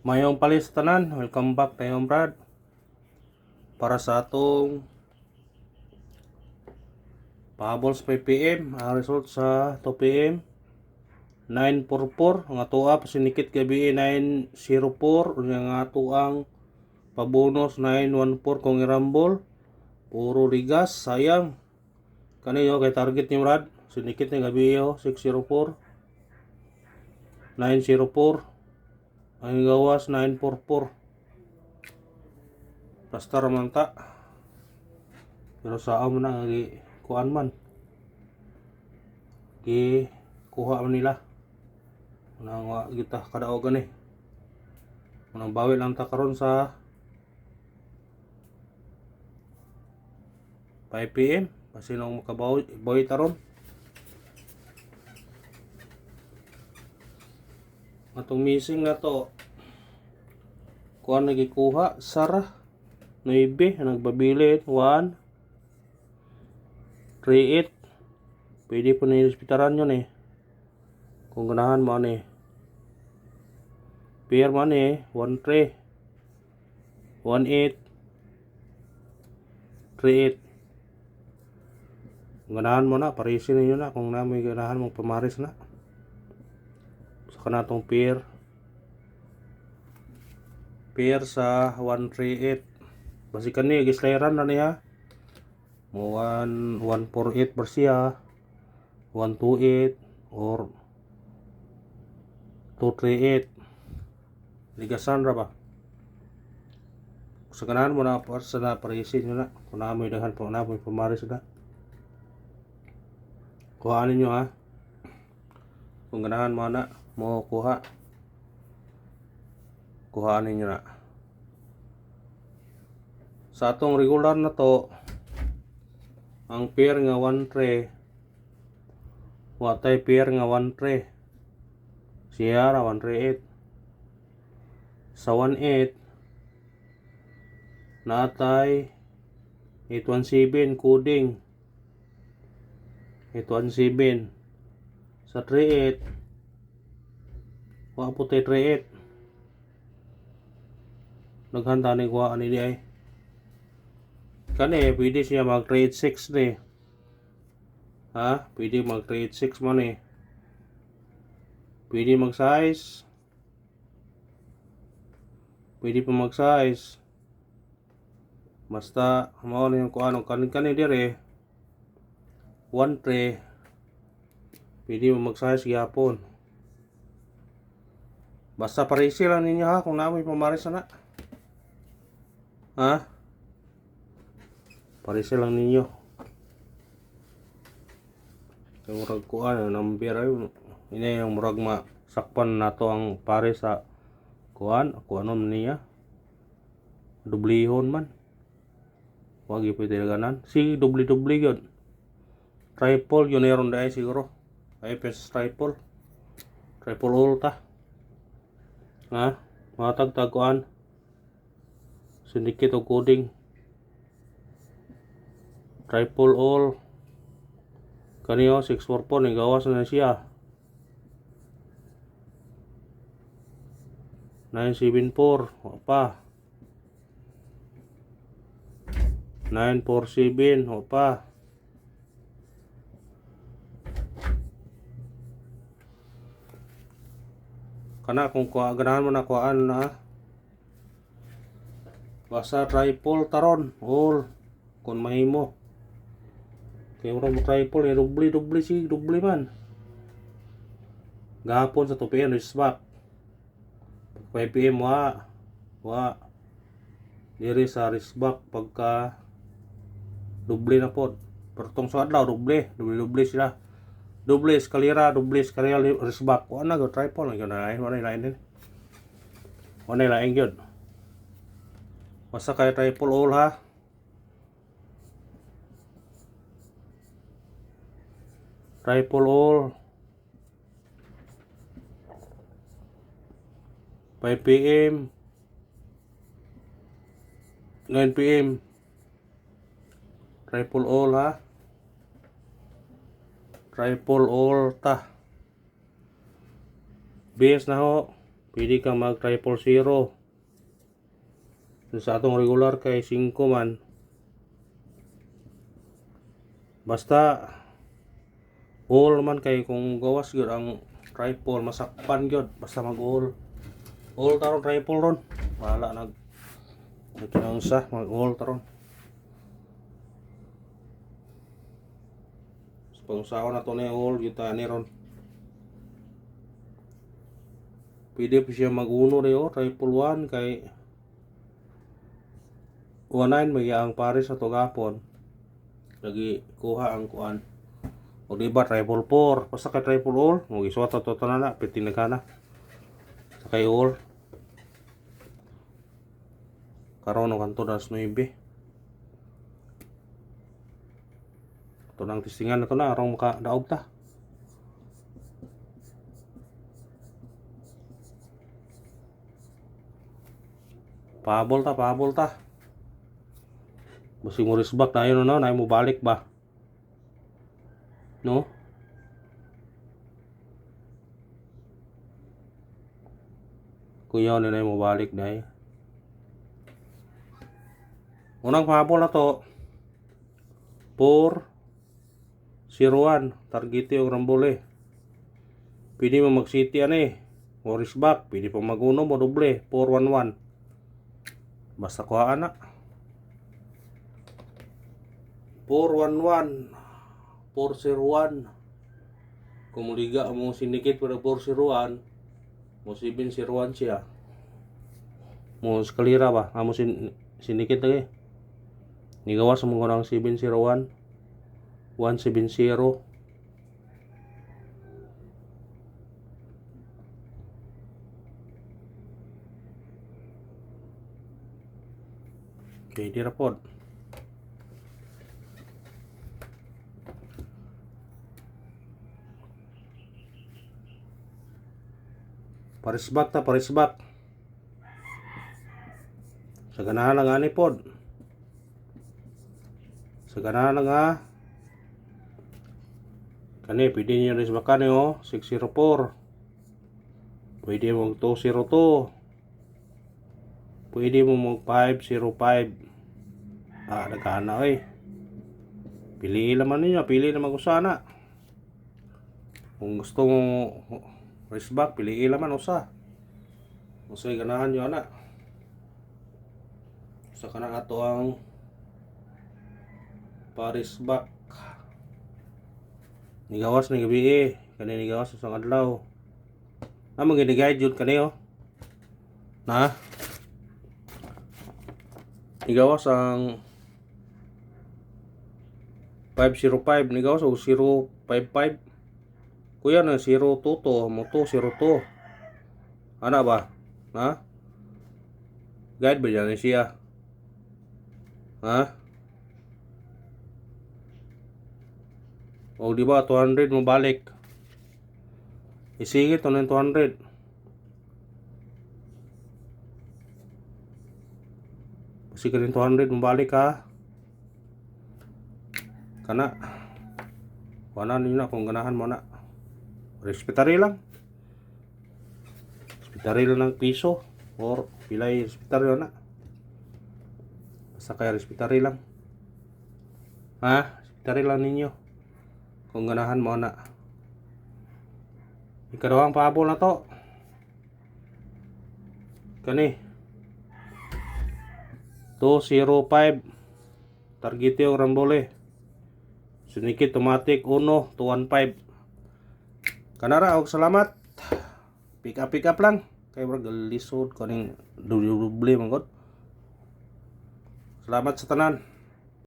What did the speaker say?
Mayong palistanan, welcome back tayong Brad. Para sa atong pahabols 5pm, ang result sa 2pm 944, ang atoa pasinikit gabi 904, ang ato ang pabonus 914 kung irambol. Puro ligas, sayang. Kaniyo kay target ni Brad, sinikit ni gabi 604 904. Ang gawas 944. Basta raman ta. Pero saan mo na kuan man. Kuha man nila. Unang kita kadaogan Unang bawi lang ta karon sa 5pm. Pasinong makabawi taron. Atong missing na to. Kuan nagikuha Sarah 9 nagbabili 1 38. Pwede po na ispitaran yun kung ganahan mo pair man 1 3 1 8 3 8. Ganahan mo na, parisin ninyo na kung na may ganahan mong pamaris na. Saka na itong pair sa 138. Basikan niya, gislayaran na niya. 148 bersiya, 128 or 238. Ligasan ra ba? Sa ganahan mo na sa na parisin nyo na. Kung na may daghan po na may pamaris na. Kuhaan ninyo kung ganahan mo na mo kuhaan ninyo na. Sa atong regular na to, ang pair nga 1 3, watay pair nga 1 3, siya ra 138. Sa 18 natay 817 coding 817. Sa 38 wa po tay 38. Naghanda ni kuha ani di ay. Kani pwede siya mag 36 ni. Pwede mag 36 man Pwede mag size. Pwede pa mag size. Basta mao ni kung ano kani dire 1 3. Pwede mo mag size gyapon. Basta parisi lang ninyo kung namoy pamaris na. Parisi lang ninyo. Yung murag kuan number ay ini yung murag masakpan nato ang pare sa kuan niya. Dublihon man. Wag ipay tilaganan. Si dubli gyud. Triple yun meron dai siguro. Ay pes triple. Triple ulta. Matag taguan. Syndicate o coding. Triple all. Kaniyo 644 ni gawas na siya. 974 pa. 947 pa. Kana kung ganahan mo na kuan na. Basta triple taron all kung mahimo. Kaya mo triple dubli man. Gahapon sa 2pm risback. 5pm wa diri sa risback pagka dubli na pod. Pertong sa adlaw dubli sila. Dubli eskalera risback. Wa na go triple na gyud na lain din. Wa na lain gyud. Basta kay triple all Triple all 5pm 9pm Triple all Triple all ta. Base na pwede ka mag 000. Sa atong regular kay 5 man. Basta all man kay kung gawas gyud ang rifle masakpan gyud basta mag all taron rifle ron. Wala ito na usa mag all taron. Pangsaon na to ni all kita ni ron. Pwede pa siya mag-uno rin rifle 1 kay 19 may ang pares sa tugapon. Lagi kuha ang kuan. O diba rifle 4 basta kay rifle all mo isuwat to na pitin na kana. Sa kay all. Karon no kanto das 9. Ito nang testingan na ito na, arong makadaog ta. Pahabol ta. Basi mo risbak na yun, no? Na mo balik ba? No? Kuya na mo balik na eh. Unang pahabol na to. 4-0-1 target yung rambole. Pwede mo mag city o risbak, pwede pa maguno mo doble 4-1-1. Basta kuhaan na 4-1-1 4-0-1. Kung muliga mo sinikit pada 4-0-1 mo 7-0-1 siya mo skalira ba amo sinikit lagi nigawas mo ko ng 7-0-1 1-7-0. Okay, di rapod. Parisbak. Sa ganahan lang ani pod. Sa ganahan lang ha. Kani pwede niyo risbakan niyo 604. Pwede mo 202. Pwede mo mag 505. Nagkana pili naman ninyo, pili naman kung sana. Kung gusto mo risbak, pili naman usa. Usay ganahan nyo ana. Sa kanang ato ang parisbak. Nigawas ni gabi kani nigawas sa adlaw. Amo gini-guide jud kani na nigawas ang 505 nigawas o 055. Kuya na 022 mo to 02. Ana ba? Ha? Guide ba yan siya? Ha? O di ba 200 mo balik. Isigit to ng 200. Kasi ka rin 200 mo balik ha. Kana. Wala nyo na kung ganahan mo na. Respetary lang. Respetary lang ng piso. Or pilay respetary na. Basta kaya respetary lang. Ha? Respetary lang ninyo. Kung ganahan mo na. Ikadawang pahabol na to. Kani 205. Target yung rambole. Sunikit automatic 1 215. Kanara og salamat. Pick up lang. Kay bro lisod kaning double man god. Salamat sa tanan.